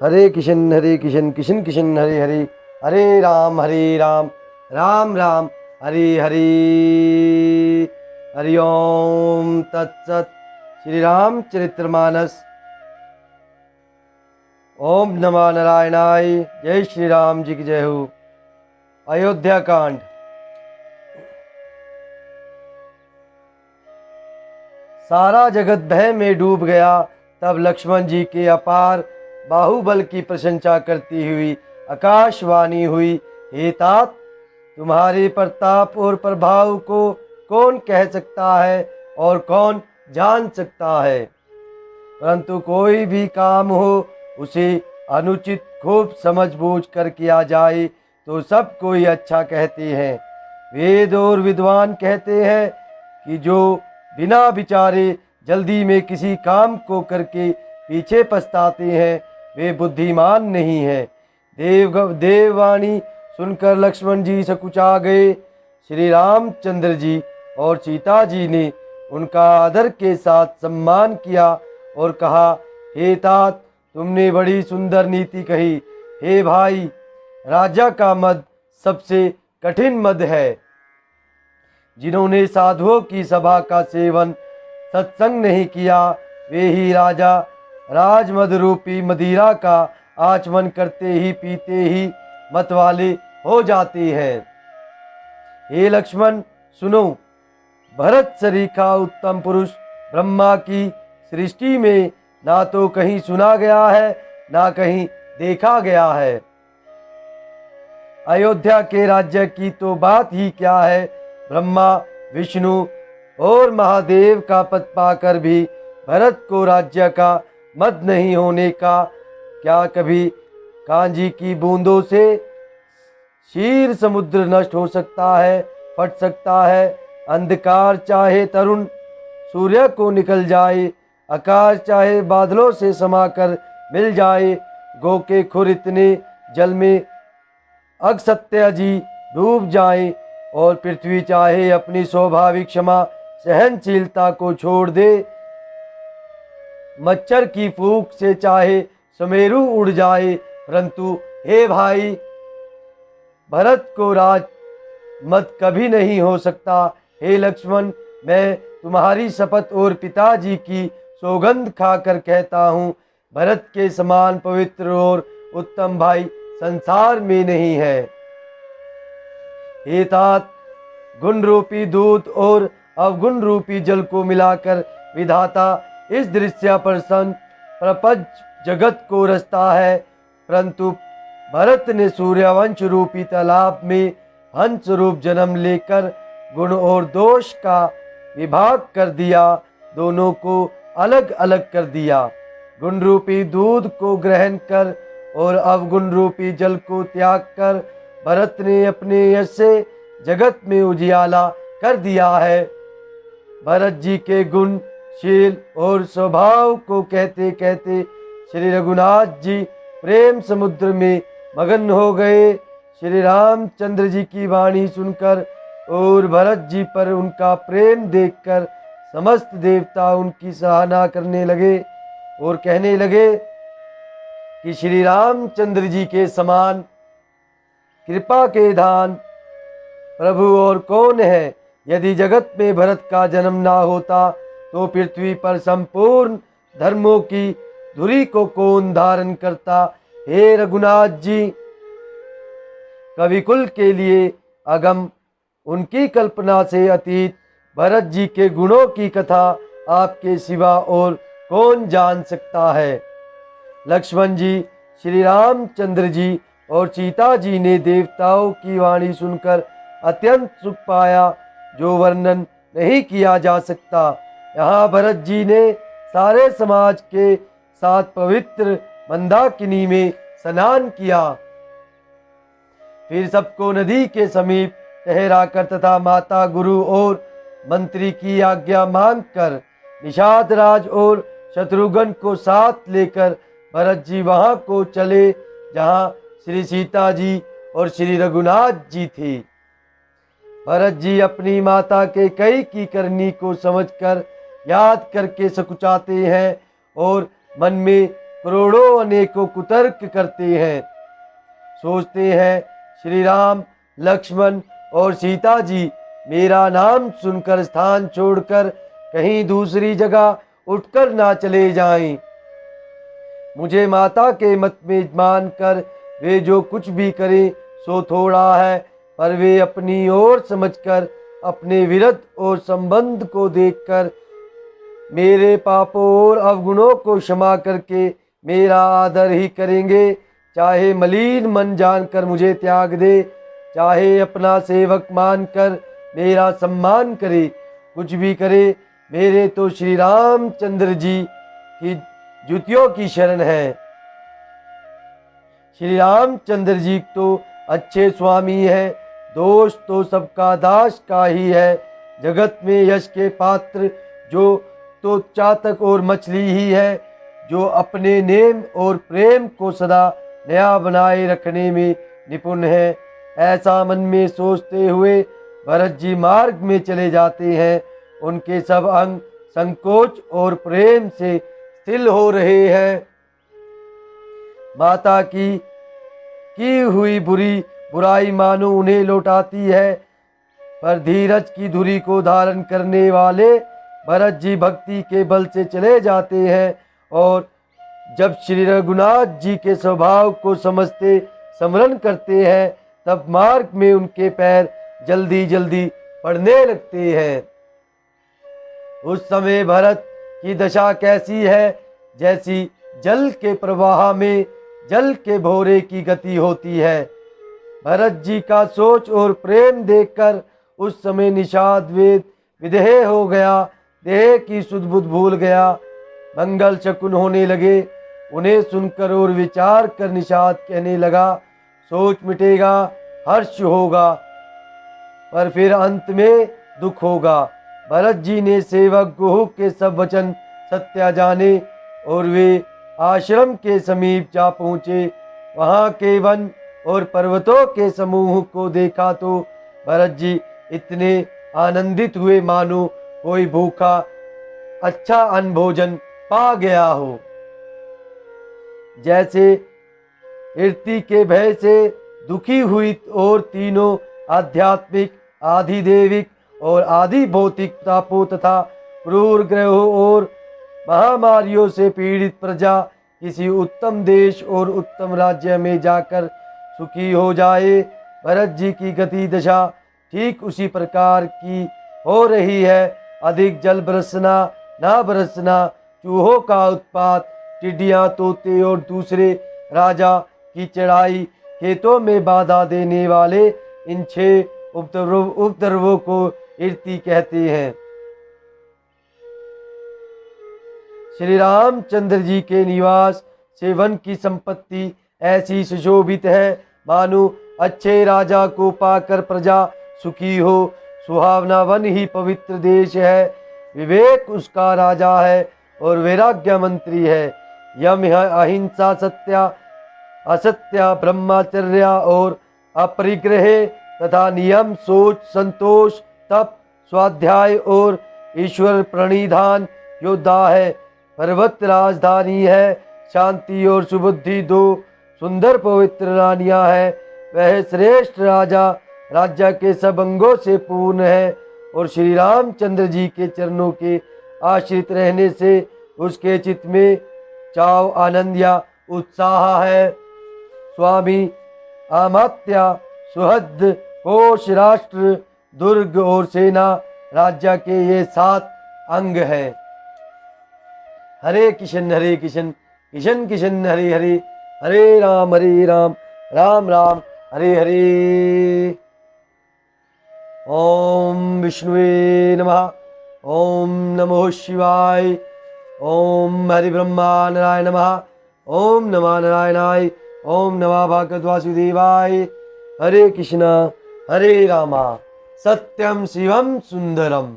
हरे कृष्ण कृष्ण कृष्ण हरे हरे, हरे राम राम राम हरे हरे। हरि ओम तत्सत। श्री रामचरितमानस। ओम नमः नारायणाय। जय श्री राम जी की जय हो। अयोध्या कांड। सारा जगत भय में डूब गया। तब लक्ष्मण जी के अपार बाहुबल की प्रशंसा करती हुई आकाशवाणी हुई, हे तात, तुम्हारे प्रताप और प्रभाव को कौन कह सकता है और कौन जान सकता है। परंतु कोई भी काम हो उसे अनुचित खूब समझ बूझ कर किया जाए तो सब कोई अच्छा कहते हैं। वेद और विद्वान कहते हैं कि जो बिना विचारे जल्दी में किसी काम को करके पीछे पछताते हैं वे बुद्धिमान नहीं है। देववाणी सुनकर लक्ष्मण जी सकुचा गए। श्री रामचंद्र जी और सीता जी ने उनका आदर के साथ सम्मान किया और कहा, हे तात, तुमने बड़ी सुंदर नीति कही। हे भाई, राजा का मद सबसे कठिन मद है। जिन्होंने साधुओं की सभा का सेवन सत्संग नहीं किया वे ही राजा राजमद रूपी मदिरा का आचमन करते ही पीते ही मतवाले हो जाते हैं। हे लक्ष्मण सुनो, भरत सरीखा उत्तम पुरुष ब्रह्मा की सृष्टि में ना तो कहीं सुना गया है ना कहीं देखा गया है। अयोध्या के राज्य की तो बात ही क्या है, ब्रह्मा विष्णु और महादेव का पद पाकर भी भरत को राज्य का मद नहीं होने का क्या कभी कांजी की बूंदों से क्षीर समुद्र नष्ट हो सकता है, फट सकता है। अंधकार चाहे तरुण सूर्य को निकल जाए, आकाश चाहे बादलों से समाकर मिल जाए, गो के खुर इतने जल में अगसत्य जी डूब जाए और पृथ्वी चाहे अपनी स्वाभाविक क्षमा सहनशीलता को छोड़ दे, मच्छर की फूंक से चाहे सुमेरु उड़ जाए, परंतु हे भाई, भरत को राज मत कभी नहीं हो सकता। हे लक्ष्मण, मैं तुम्हारी शपथ और पिताजी की सौगंध खाकर कहता हूँ, भरत के समान पवित्र और उत्तम भाई संसार में नहीं है। हे तात, गुण रूपी दूध और अवगुण रूपी जल को मिलाकर विधाता इस दृश्य प्रपंच जगत को रचता है, परंतु भरत ने सूर्यवंश रूपी तालाब में हंस रूप जन्म लेकर गुण और दोष का विभाग कर दिया, दोनों को अलग अलग कर दिया। गुण रूपी दूध को ग्रहण कर और अवगुण रूपी जल को त्याग कर भरत ने अपने यश से जगत में उजियाला कर दिया है। भरत जी के गुण, शील और स्वभाव को कहते कहते श्री रघुनाथ जी प्रेम समुद्र में मगन हो गए। श्री रामचंद्र जी की वाणी सुनकर और भरत जी पर उनका प्रेम देखकर समस्त देवता उनकी सराहना करने लगे और कहने लगे कि श्री रामचंद्र जी के समान कृपा के धान प्रभु और कौन है। यदि जगत में भरत का जन्म ना होता तो पृथ्वी पर संपूर्ण धर्मों की धुरी को कौन धारण करता। हे रघुनाथ जी, कविकुल के लिए अगम, उनकी कल्पना से अतीत भरत जी के गुणों की कथा आपके सिवा और कौन जान सकता है। लक्ष्मण जी, श्री रामचंद्र जी और सीता जी ने देवताओं की वाणी सुनकर अत्यंत सुख पाया जो वर्णन नहीं किया जा सकता। यहाँ भरत जी ने सारे समाज के साथ पवित्र मंदाकिनी में स्नान किया, फिर सबको नदी के समीप ठहराकर तथा माता, गुरु और मंत्री की आज्ञा मांगकर निषाद राज और शत्रुघ्न को साथ लेकर भरत जी वहां को चले जहां श्री सीता जी और श्री रघुनाथ जी थे। भरत जी अपनी माता के कई की करनी को समझकर याद करके सकुचाते हैं और मन में करोड़ों अनेकों कुतर्क करते हैं। सोचते हैं श्री राम, लक्ष्मण और सीता जी मेरा नाम सुनकर स्थान छोड़कर कहीं दूसरी जगह उठकर ना चले जाएं। मुझे माता के मत में मानकर वे जो कुछ भी करें सो थोड़ा है, पर वे अपनी ओर समझकर अपने विरत और संबंध को देखकर मेरे पापों और अवगुणों को क्षमा करके मेरा आदर ही करेंगे। चाहे मलिन मन जानकर मुझे त्याग दे, चाहे अपना सेवक मानकर मेरा सम्मान करे, कुछ भी करे, मेरे तो श्री रामचंद्र जी की जुतियों की शरण है। श्री रामचंद्र जी तो अच्छे स्वामी हैं, दोष तो सबका दास का ही है। जगत में यश के पात्र जो तो चातक और मछली ही है, जो अपने नेम और प्रेम को सदा नया बनाए रखने में निपुण है। ऐसा मन में सोचते हुए भरत जी मार्ग में चले जाते हैं। उनके सब अंग संकोच और प्रेम से स्थिर हो रहे हैं। माता की हुई बुराई मानो उन्हें लौटाती है, पर धीरज की धुरी को धारण करने वाले भरत जी भक्ति के बल से चले जाते हैं। और जब श्री रघुनाथ जी के स्वभाव को समझते स्मरण करते हैं, तब मार्ग में उनके पैर जल्दी जल्दी पड़ने लगते हैं। उस समय भरत की दशा कैसी है, जैसी जल के प्रवाह में जल के भौरे की गति होती है। भरत जी का सोच और प्रेम देखकर उस समय निषाद वेद विदेह हो गया, देह की सुध बुध भूल गया, मंगल शकुन होने लगे। उन्हें सुनकर और विचार कर निषाद कहने लगा, सोच मिटेगा, हर्ष होगा, पर फिर अंत में दुख होगा। भरत जी ने सेवक गुहु के सब वचन सत्या जाने और वे आश्रम के समीप जा पहुँचे। वहाँ के वन और पर्वतों के समूह को देखा तो भरत जी इतने आनंदित हुए मानो कोई भूखा अच्छा अन्न भोजन पा गया हो। जैसे कीर्ति के भय से दुखी हुई और तीनों आध्यात्मिक, आधिदेविक और आदि भौतिक तापों तथा क्रूर ग्रहों और महामारियों से पीड़ित प्रजा किसी उत्तम देश और उत्तम राज्य में जाकर सुखी हो जाए, भरत जी की गति दशा ठीक उसी प्रकार की हो रही है। अधिक जल बरसना ना बरसना, चूहों का उत्पात, टिड्डियाँ, तोते और दूसरे राजा की चढ़ाई, खेतों में बाधा देने वाले इन 6 उपद्रवों को ईर्ति कहते हैं। श्री रामचंद्र जी के निवास से वन की संपत्ति ऐसी सुशोभित है मानो अच्छे राजा को पाकर प्रजा सुखी हो। सुहावना वन ही पवित्र देश है, विवेक उसका राजा है और वैराग्य मंत्री है। यम अहिंसा, सत्या असत्या, ब्रह्मचर्य और अपरिग्रह तथा नियम, सोच, संतोष, तप, स्वाध्याय और ईश्वर प्रणिधान योद्धा है। पर्वत राजधानी है, शांति और सुबुद्धि 2 सुंदर पवित्र रानियां है। वह श्रेष्ठ राजा राज्य के सब अंगों से पूर्ण है और श्री रामचंद्र जी के चरणों के आश्रित रहने से उसके चित्त में चाव, आनंद या उत्साह है। स्वामी, अमात्या, सुहृद, कोश, राष्ट्र, दुर्ग और सेना राज्य के ये 7 अंग हैं। हरे कृष्ण कृष्ण कृष्ण हरे हरे, हरे राम राम राम हरे हरे। ओम विष्णुवे नमः। ओम नमो शिवाय। ओम हरि ब्रह्मा नारायण नमः। ओम नमः नारायणाय। ओम नमः भागवत वासुदेवाय। हरे कृष्णा हरे रामा, सत्यम शिवम सुंदरम।